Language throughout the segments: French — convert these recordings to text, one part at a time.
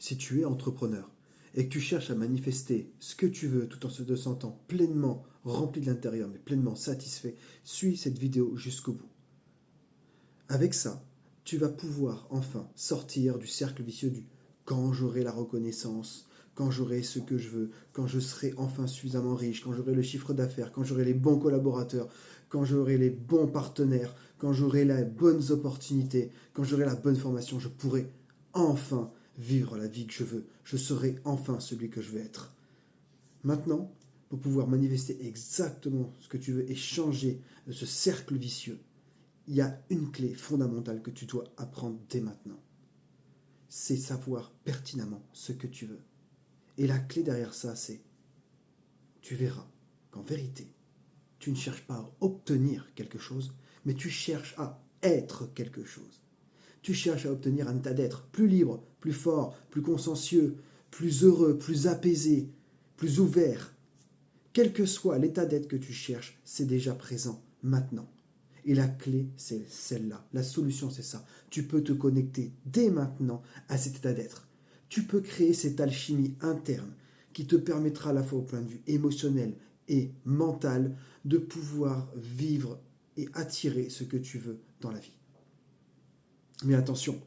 Si tu es entrepreneur et que tu cherches à manifester ce que tu veux tout en te sentant pleinement rempli de l'intérieur, mais pleinement satisfait, suis cette vidéo jusqu'au bout. Avec ça, tu vas pouvoir enfin sortir du cercle vicieux du quand j'aurai la reconnaissance, quand j'aurai ce que je veux, quand je serai enfin suffisamment riche, quand j'aurai le chiffre d'affaires, quand j'aurai les bons collaborateurs, quand j'aurai les bons partenaires, quand j'aurai les bonnes opportunités, quand j'aurai la bonne formation, je pourrai enfin vivre la vie que je veux. Je serai enfin celui que je veux être. Maintenant, pour pouvoir manifester exactement ce que tu veux et changer de ce cercle vicieux, il y a une clé fondamentale que tu dois apprendre dès maintenant. C'est savoir pertinemment ce que tu veux. Et la clé derrière ça, c'est, tu verras qu'en vérité, tu ne cherches pas à obtenir quelque chose, mais tu cherches à être quelque chose. Tu cherches à obtenir un état d'être plus libre, plus fort, plus consciencieux, plus heureux, plus apaisé, plus ouvert. Quel que soit l'état d'être que tu cherches, c'est déjà présent maintenant. Et la clé, c'est celle-là. La solution, c'est ça. Tu peux te connecter dès maintenant à cet état d'être. Tu peux créer cette alchimie interne qui te permettra à la fois au point de vue émotionnel et mental de pouvoir vivre et attirer ce que tu veux dans la vie. Mais attention,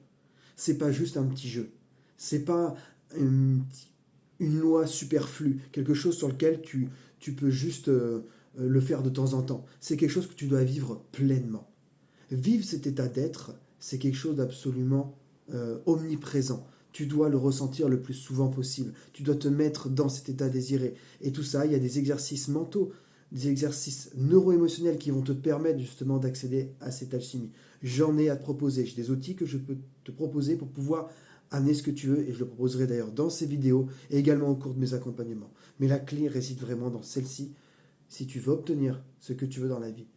c'est pas juste un petit jeu. C'est pas une loi superflue, quelque chose sur lequel tu peux juste le faire de temps en temps. C'est quelque chose que tu dois vivre pleinement. Vivre cet état d'être, c'est quelque chose d'absolument omniprésent. Tu dois le ressentir le plus souvent possible. Tu dois te mettre dans cet état désiré. Et tout ça, il y a des exercices mentaux, des exercices neuro-émotionnels qui vont te permettre justement d'accéder à cette alchimie. J'en ai à te proposer. J'ai des outils que je peux te proposer pour pouvoir amener ce que tu veux. Et je le proposerai d'ailleurs dans ces vidéos et également au cours de mes accompagnements. Mais la clé réside vraiment dans celle-ci. Si tu veux obtenir ce que tu veux dans la vie,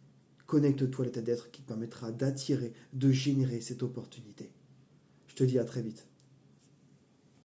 connecte-toi à l'état d'être qui te permettra d'attirer, de générer cette opportunité. Je te dis à très vite.